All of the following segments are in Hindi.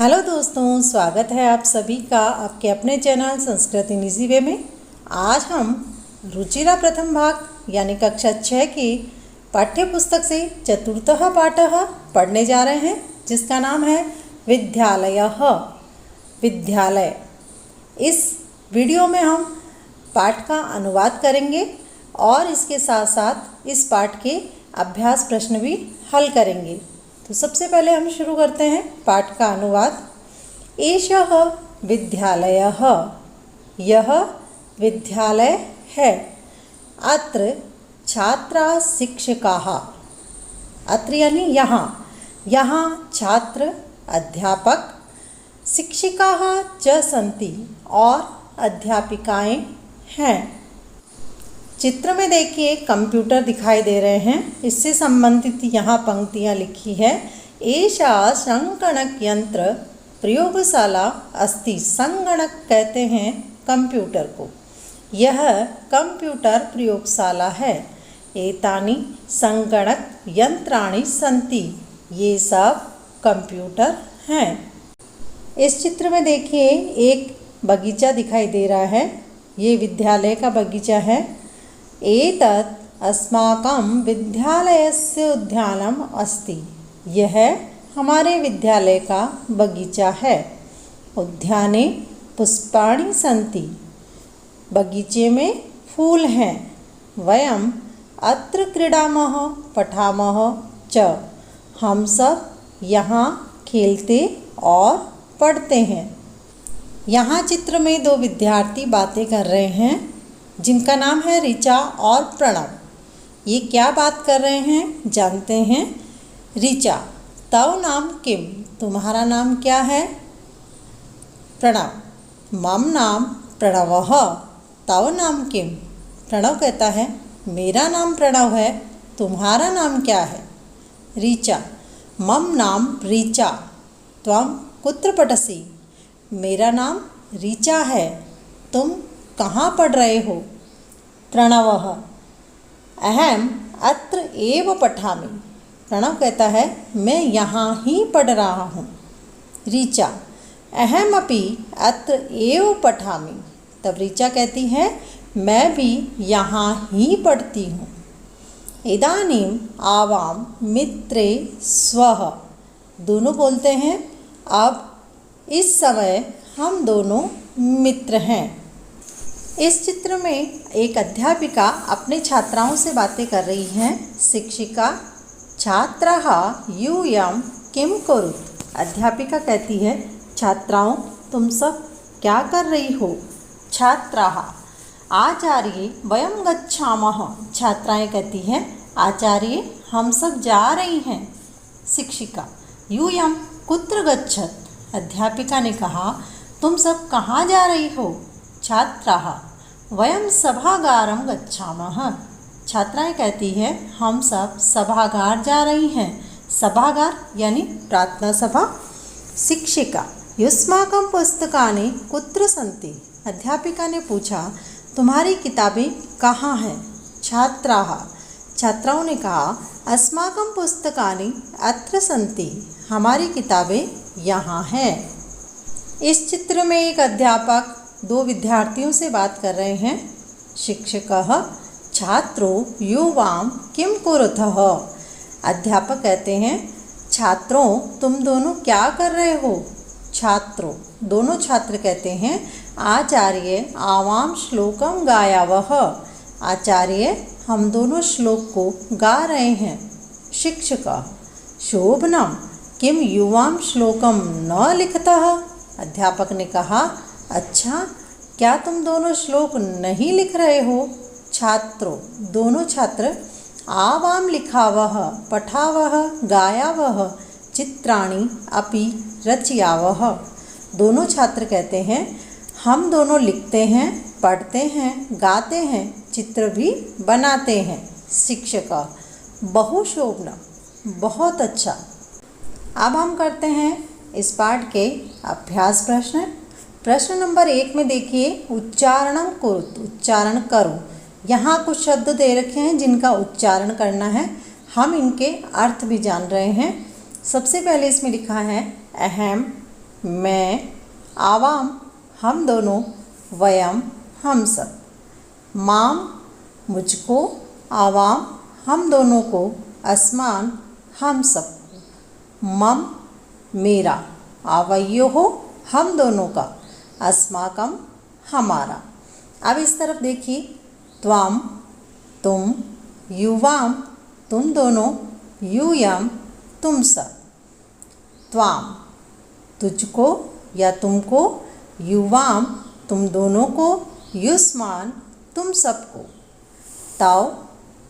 हेलो दोस्तों, स्वागत है आप सभी का आपके अपने channel Sanskrit in easy way में। आज हम रुचिरा प्रथम भाग यानी कक्षा 6 की पाठ्य पुस्तक से चतुर्थः पाठः पढ़ने जा रहे हैं, जिसका नाम है विद्यालयः। विद्यालय। इस वीडियो में हम पाठ का अनुवाद करेंगे और इसके साथ साथ इस पाठ के अभ्यास प्रश्न भी हल करेंगे। तो सबसे पहले हम शुरू करते हैं पाठ का अनुवाद। एषः विद्यालयः, यह विद्यालय है। अत्र छात्राः शिक्षकाः, अत्र यानी यहाँ, यहाँ छात्र, अध्यापक, शिक्षिकाः च सन्ति और अध्यापिकाएं हैं। चित्र में देखिए कंप्यूटर दिखाई दे रहे हैं, इससे संबंधित यहाँ पंक्तियाँ लिखी है। एषा संगणक यंत्र प्रयोगशाला अस्ति। संगणक कहते हैं कंप्यूटर को, यह कंप्यूटर प्रयोगशाला है। एतानि संगणक यंत्राणि सन्ति, ये सब कंप्यूटर हैं। इस चित्र में देखिए एक बगीचा दिखाई दे रहा है, ये विद्यालय का बगीचा है। एतत् अस्माकं विद्यालयस्य उद्यानम् अस्ति, यह हमारे विद्यालय का बगीचा है। उद्याने पुष्पाणि सन्ति, बगीचे में फूल हैं। वयम् अत्र क्रीडामः पठामः च, हम सब यहाँ खेलते और पढ़ते हैं। यहाँ चित्र में दो विद्यार्थी बातें कर रहे हैं, जिनका नाम है ऋचा और प्रणव। ये क्या बात कर रहे हैं जानते हैं। ऋचा, तव नाम किम, तुम्हारा नाम क्या है। प्रणव, मम नाम प्रणवः, तव नाम किम। प्रणव कहता है मेरा नाम प्रणव है, तुम्हारा नाम क्या है। ऋचा, मम नाम ऋचा, त्वं कुत्र पठसि। मेरा नाम ऋचा है, तुम कहाँ पढ़ रहे हो। प्रणवः, अहम अत्र एव पठामि। प्रणव कहता है मैं यहाँ ही पढ़ रहा हूँ। ऋचा, अहमपि अत्र एव पठामि। तब ऋचा कहती है मैं भी यहाँ ही पढ़ती हूँ। इदानीम आवाम मित्रे स्वः, दोनों बोलते हैं अब इस समय हम दोनों मित्र हैं। इस चित्र में एक अध्यापिका अपने छात्राओं से बातें कर रही हैं। शिक्षिका, छात्राः यूयं किं कुरुत। अध्यापिका कहती है छात्राओं तुम सब क्या कर रही हो। छात्राः, आचार्य वयं गच्छामः। छात्राएं कहती हैं आचार्य हम सब जा रही हैं। शिक्षिका, यूयं कुत्र गच्छत। अध्यापिका ने कहा तुम सब कहाँ जा रही हो। छात्राः, वयं सभागारं गच्छामः। छात्राएं कहती हैं हम सब सभागार जा रही हैं। सभागार यानी प्रार्थना सभा। शिक्षिका, युष्माकं पुस्तकानि कुत्र सन्ति। अध्यापिका ने पूछा तुम्हारी किताबें कहाँ हैं। छात्राः, छात्राओं ने कहा अस्माकं पुस्तकानि अत्र सन्ति, हमारी किताबें यहाँ हैं। इस चित्र में एक अध्यापक दो विद्यार्थियों से बात कर रहे हैं। शिक्षकः छात्रो युवां किं कुरुतः। अध्यापक कहते हैं छात्रों तुम दोनों क्या कर रहे हो। छात्रों, दोनों छात्र कहते हैं आचार्य आवां श्लोकं गायावः। आचार्य हम दोनों श्लोक को गा रहे हैं। शिक्षकः, शोभनम किम युवां श्लोकं न लिखतः। अध्यापक ने कहा अच्छा, क्या तुम दोनों श्लोक नहीं लिख रहे हो। छात्रों, दोनों छात्र आवां लिखावः पठावः गायावः चित्राणि अपि रचयावः। दोनों छात्र कहते हैं हम दोनों लिखते हैं, पढ़ते हैं, गाते हैं, चित्र भी बनाते हैं। शिक्षक, बहुशोभनम, बहुत अच्छा। अब हम करते हैं इस पाठ के अभ्यास प्रश्न। प्रश्न नंबर 1 में देखिए उच्चारणम कुरुत, उच्चारण करो। यहाँ कुछ शब्द दे रखे हैं जिनका उच्चारण करना है, हम इनके अर्थ भी जान रहे हैं। सबसे पहले इसमें लिखा है अहम, मैं, आवाम हम दोनों, वयम हम सब। माम मुझको, आवाम हम दोनों को, अस्मान हम सबको। मम मेरा, आवयोः हम दोनों का, अस्माकम हमारा। अब इस तरफ देखिए, त्वम तुम, युवाम तुम दोनों, यूयम तुम सब। त्वाम तुझको या तुमको, युवाम तुम दोनों को, युष्मान तुम सबको। तव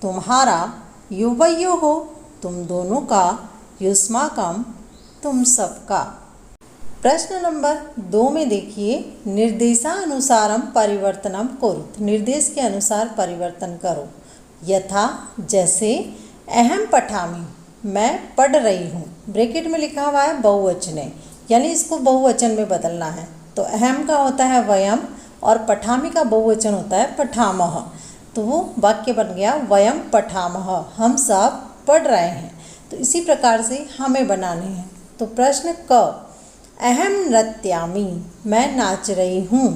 तुम्हारा, युवयोः तुम दोनों का, युष्माकम तुम सबका। प्रश्न नंबर 2 में देखिए, निर्देशानुसारम परिवर्तनम कुरु। निर्देश के अनुसार परिवर्तन करो। यथा जैसे, अहम पठामि मैं पढ़ रही हूँ। ब्रैकेट में लिखा हुआ है बहुवचने, यानी इसको बहुवचन में बदलना है। तो अहम का होता है वयम और पठामि का बहुवचन होता है पठामह। तो वो वाक्य बन गया वयम पठामह, हम सब पढ़ रहे हैं। तो इसी प्रकार से हमें बनाने हैं। तो प्रश्न क, अहम नृत्यामि मैं नाच रही हूँ।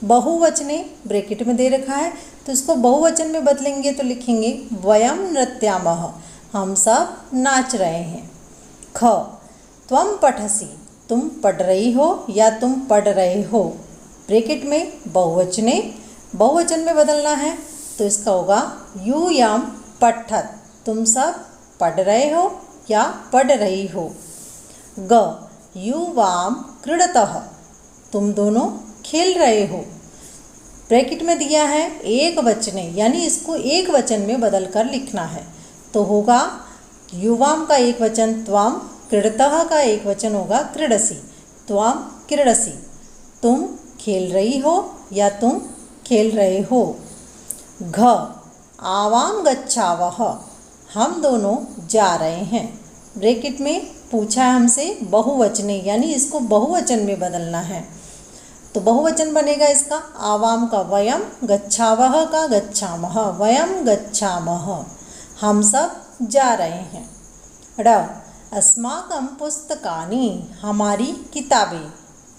बहुवचने त्ब्रैकेट में दे रखा है, तो इसको बहुवचन में बदलेंगे तो लिखेंगे वयम नृत्यामः, हम सब नाच रहे हैं। ख, त्वम पठसि तुम पढ़ रही हो या तुम पढ़ रहे हो। ब्रैकेट में बहुवचने, बहुवचन में बदलना है तो इसका होगा यूयम पठत, तुम सब पढ़ रहे हो या पढ़ रही हो। ग, युवाम क्रीडतः तुम दोनों खेल रहे हो। ब्रैकेट में दिया है एक वचने, यानी इसको एक वचन में बदल कर लिखना है। तो होगा युवाम का एक वचन त्वम, क्रीडतः का एक वचन होगा क्रीडसि। त्वम क्रीडसि तुम खेल रही हो या तुम खेल रहे हो। घ, आवाम गच्छावः हम दोनों जा रहे हैं। ब्रैकेट में पूछा है हमसे बहुवचने, यानी इसको बहुवचन में बदलना है। तो बहुवचन बनेगा इसका आवाम का वयम, गच्छावः का गच्छामः, वयम गच्छामः, हम सब जा रहे हैं। ड, अस्माकं पुस्तकानि हमारी किताबें,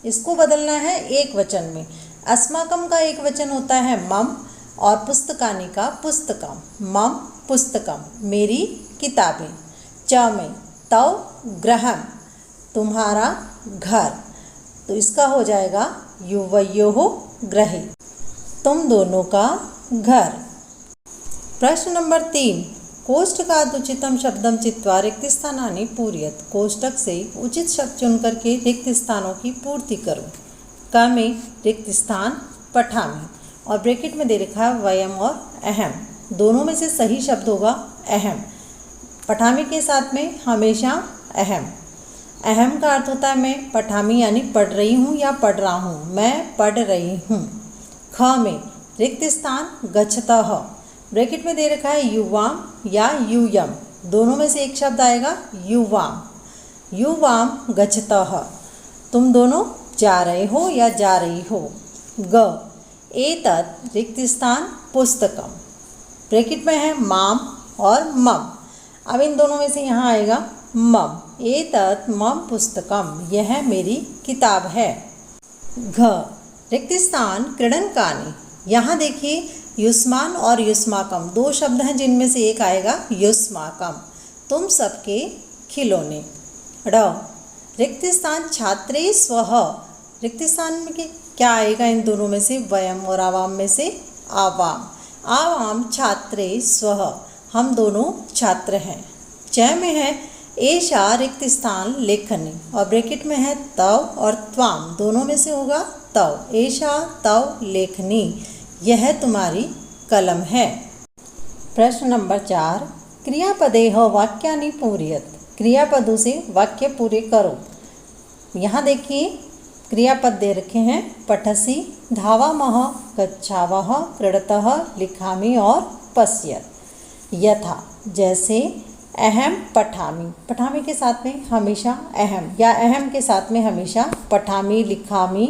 इसको बदलना है एक वचन में। अस्माकं का एक वचन होता है मम और पुस्तकानि का पुस्तकम, मम पुस्तकम मेरी किताबें। च में तव गृहम तुम्हारा घर, तो इसका हो जाएगा युवयोः गृहे तुम दोनों का घर। प्रश्न नंबर 3, कोष्टकात् उचितं शब्दं चित्वा रिक्त स्थानानि पूरयत। कोष्टक से उचित शब्द चुन करके रिक्त स्थानों की पूर्ति करो। क में रिक्त स्थान पठामि और ब्रैकेट में दे रखा है वयम और अहम, दोनों में से सही शब्द होगा अहम। पठामि के साथ में हमेशा अहम। अहम का अर्थ होता है मैं, पठामि यानी पढ़ रही हूँ या पढ़ रहा हूँ, मैं पढ़ रही हूँ। ख में रिक्त स्थान गच्छतः, ब्रैकेट में दे रखा है युवाम या यूयम, दोनों में से एक शब्द आएगा युवाम। युवाम गच्छतः तुम दोनों जा रहे हो या जा रही हो। ग, एतत् रिक्त स्थान पुस्तकम, ब्रैकेट में है माम और मम। अब इन दोनों में से यहाँ आएगा मम, एतत् मम पुस्तकम, यह मेरी किताब है। घ, रिक्त स्थान क्रीडनकानि, यहाँ देखिए युष्मान और युष्माकम दो शब्द हैं जिनमें से एक आएगा युष्माकम, तुम सबके खिलौने। ड, रिक्त स्थान छात्रे स्वः, रिक्त स्थान में क्या आएगा इन दोनों में से, वयम और आवाम में से आवाम। आवाम छात्रे स्वः, हम दोनों छात्र हैं। च में है एषा रिक्त स्थान लेखनी और ब्रैकेट में है तव और त्वाम, दोनों में से होगा तव। एषा तव लेखनी, यह तुम्हारी कलम है। प्रश्न नंबर 4, क्रियापदेः वाक्यानि पूरयत। क्रियापदों से वाक्य पूरे करो। यहाँ देखिए क्रियापद दे रखे हैं पठसि, धावामः, गच्छावः, क्रीडतः, लिखामि और पश्यत। यथा जैसे, अहम पठामि, पठामि के साथ में हमेशा अहम या अहम के साथ में हमेशा पठामि लिखामि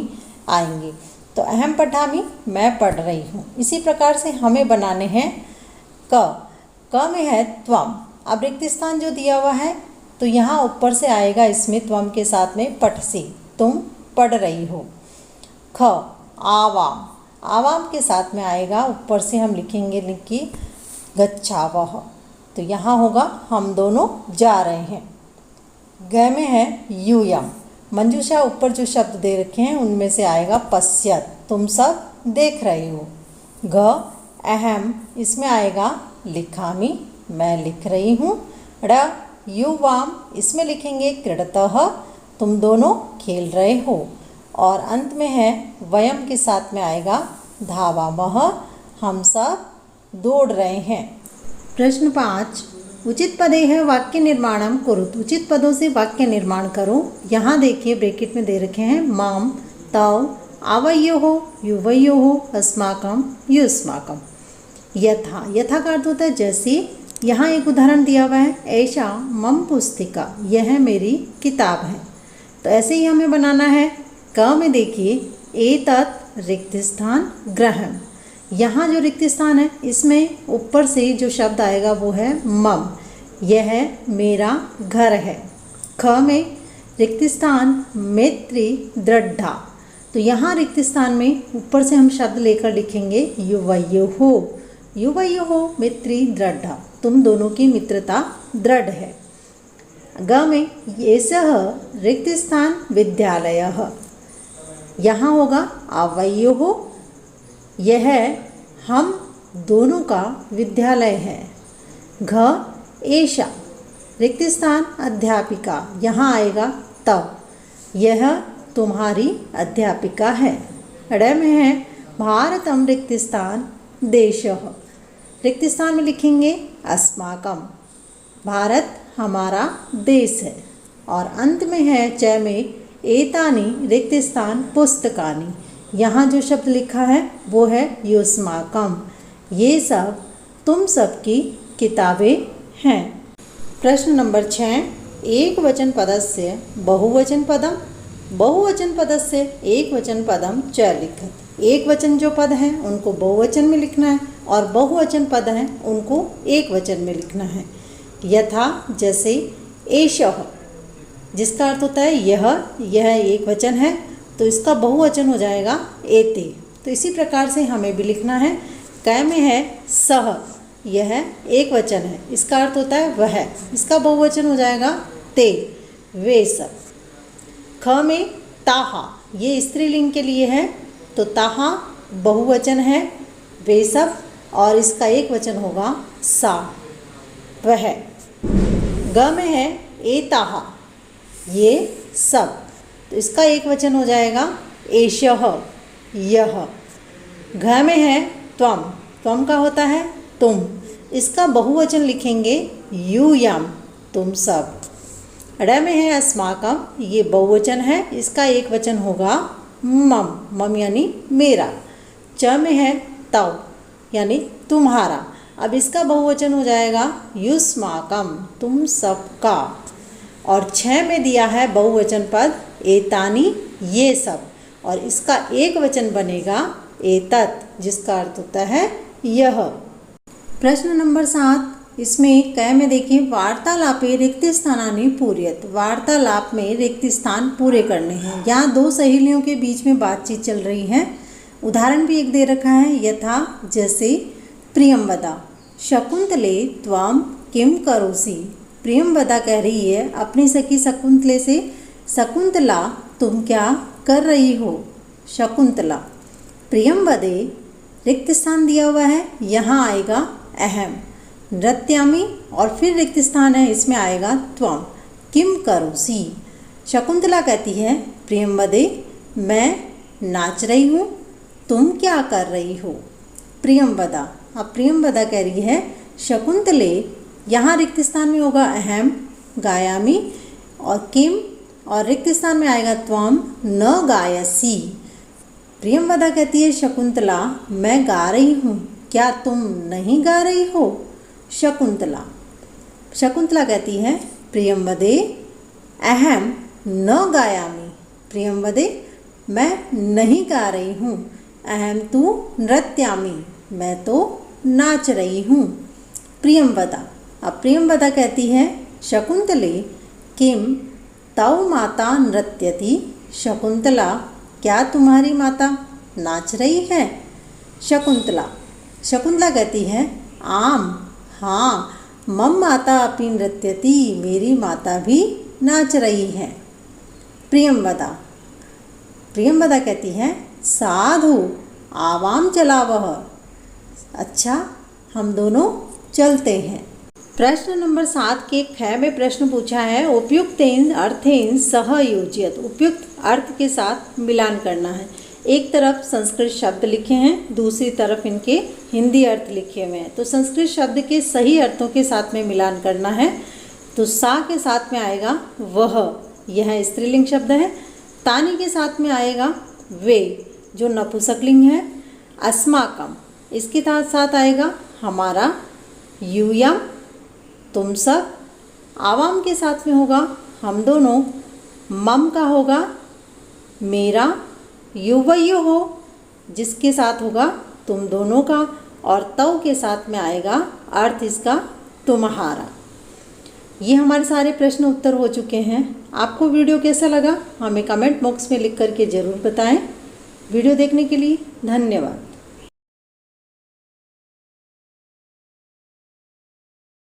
आएंगे। तो अहम पठामि मैं पढ़ रही हूँ। इसी प्रकार से हमें बनाने हैं क में है त्वम। अब रिक्त स्थान जो दिया हुआ है तो यहाँ ऊपर से आएगा इसमें त्वम के साथ में पठसि, तुम पढ़ रही हो। ख आवाम, आवाम के साथ में आएगा, ऊपर से हम लिखेंगे कि गच्छावः, तो यहाँ होगा हम दोनों जा रहे हैं। ग में है यूयम, मंजूषा ऊपर जो शब्द दे रखे हैं उनमें से आएगा पश्यत, तुम सब देख रहे हो। घ अहम, इसमें आएगा लिखामि, मैं लिख रही हूँ। ड़ युवाम, इसमें लिखेंगे क्रीडतः, तुम दोनों खेल रहे हो। और अंत में है वयम के साथ में आएगा धावामः, हम सब दौड़ रहे हैं। प्रश्न 5, उचित पदे है वाक्य निर्माणम कुरुत, उचित पदों से वाक्य निर्माण करो। यहाँ देखिए ब्रैकेट में दे रखे हैं माम, तव, आवयोः, युवयोः, अस्माकं, युष्माकं। यथा, यथा का अर्थ होता है जैसे। यहाँ एक उदाहरण दिया हुआ है, ऐशा मम पुस्तिका, यह मेरी किताब है। तो ऐसे ही हमें बनाना है। क में देखिए एतत् रिक्त स्थान ग्रहण, यहाँ जो रिक्त स्थान है इसमें ऊपर से जो शब्द आएगा वो है मम, यह मेरा घर है। ख में रिक्त स्थान मैत्री दृढ़ा, तो यहाँ रिक्त स्थान में ऊपर से हम शब्द लेकर लिखेंगे युवयोः, युवयोः मैत्री दृढ़ा, तुम दोनों की मित्रता दृढ़ है। ग में एषः रिक्त स्थान विद्यालयः, यहाँ होगा आवयोः, यह हम दोनों का विद्यालय है। घ एषा रिक्त स्थान अध्यापिका, यहाँ आएगा तव, यह तुम्हारी अध्यापिका है। ड़ में है भारतम रिक्त स्थान देशः, रिक्त स्थान में लिखेंगे अस्माकं, भारत हमारा देश है। और अंत में है च में एतानि रिक्त स्थान पुस्तकानि, यहाँ जो शब्द लिखा है वो है युष्माकं, ये सब तुम सबकी किताबें हैं। प्रश्न नंबर 6, एक वचन पदस्य बहुवचन पदम, बहुवचन पदस्य एक वचन पदम च लिखत। एक वचन जो पद हैं उनको बहुवचन में लिखना है और बहुवचन पद हैं उनको एक वचन में लिखना है। यथा जैसे एषः, जिसका अर्थ होता है यह एक वचन है तो इसका बहुवचन हो जाएगा एते। तो इसी प्रकार से हमें भी लिखना है। क में है सह, यह एक वचन है, इसका अर्थ होता है वह, इसका बहुवचन हो जाएगा ते, वे सब। ख में ताहा, ये स्त्रीलिंग के लिए है तो ताहा बहुवचन है, वे सब, और इसका एक वचन होगा सा, वह। ग में है एताहा, ये सब, तो इसका एक वचन हो जाएगा एषः, यह। घ में है त्वम, त्वम का होता है तुम, इसका बहुवचन लिखेंगे यूयम, तुम सब। ड़ में है अस्माकं, ये बहुवचन है, इसका एक वचन होगा मम, मम यानी मेरा। च में है तव यानी तुम्हारा, अब इसका बहुवचन हो जाएगा युष्माकं, तुम सबका। और 6 में दिया है बहुवचन पद एतानि, ये सब, और इसका एक वचन बनेगा एतत्, जिसका अर्थ होता है यह। प्रश्न नंबर 7, इसमें क में देखिए वार्तालापे रिक्त स्थानानि पूरयत, वार्तालाप में रिक्त स्थान पूरे करने हैं। यहाँ दो सहेलियों के बीच में बातचीत चल रही है। उदाहरण भी एक दे रखा है, यथा जैसे प्रियंवदा शकुंतले त्वं किम करोसि, प्रियंवदा कह रही है अपनी सखी शकुंतले से, शकुंतला तुम क्या कर रही हो। शकुंतला। प्रियंवदे रिक्त स्थान दिया हुआ है, यहाँ आएगा अहम। नृत्यामि और फिर रिक्त स्थान है, इसमें आएगा त्वं, किम करोसि। शकुंतला कहती है प्रियंवदे मैं नाच रही हूँ, तुम क्या कर रही हो। प्रियंवदा। अब प्रियंवदा कह रही है शकुंतले, यहाँ रिक्त स्थान में होगा अहम, गायामि और किम, और रिक्त स्थान में आएगा त्वं, न गायसी। प्रियंवदा कहती है शकुंतला मैं गा रही हूँ, क्या तुम नहीं गा रही हो। शकुंतला। शकुंतला कहती है प्रियंवदे अहम न गायामि, प्रियंवदे मैं नहीं गा रही हूँ। अहम तु नृत्यामि, मैं तो नाच रही हूँ। प्रियंवदा। अब प्रियंवदा कहती है शकुंतले किम तव माता नृत्यति शकुंतला, क्या तुम्हारी माता नाच रही है? शकुंतला कहती है, आम, हाँ, मम माता अपि नृत्यति, मेरी माता भी नाच रही है। प्रियंवदा कहती है, साधु, आवाम चलावह, अच्छा, हम दोनों चलते हैं। प्रश्न नंबर 7 के ख में प्रश्न पूछा है, उपयुक्तेन अर्थेन सह योजयत, उपयुक्त अर्थ के साथ मिलान करना है। एक तरफ संस्कृत शब्द लिखे हैं, दूसरी तरफ इनके हिंदी अर्थ लिखे हुए हैं। तो संस्कृत शब्द के सही अर्थों के साथ में मिलान करना है। तो सा के साथ में आएगा वह, यह स्त्रीलिंग शब्द है। तानी के साथ में आएगा वे, जो नपुंसकलिंग है। अस्माकम, इसके साथ आएगा हमारा। यूयम, तुम सब। आवाम के साथ में होगा हम दोनों। मम का होगा मेरा। युवयो हो, जिसके साथ होगा तुम दोनों का। और तव के साथ में आएगा अर्थ इसका तुम्हारा। ये हमारे सारे प्रश्न उत्तर हो चुके हैं। आपको वीडियो कैसा लगा हमें कमेंट बॉक्स में लिख करके ज़रूर बताएं। वीडियो देखने के लिए धन्यवाद।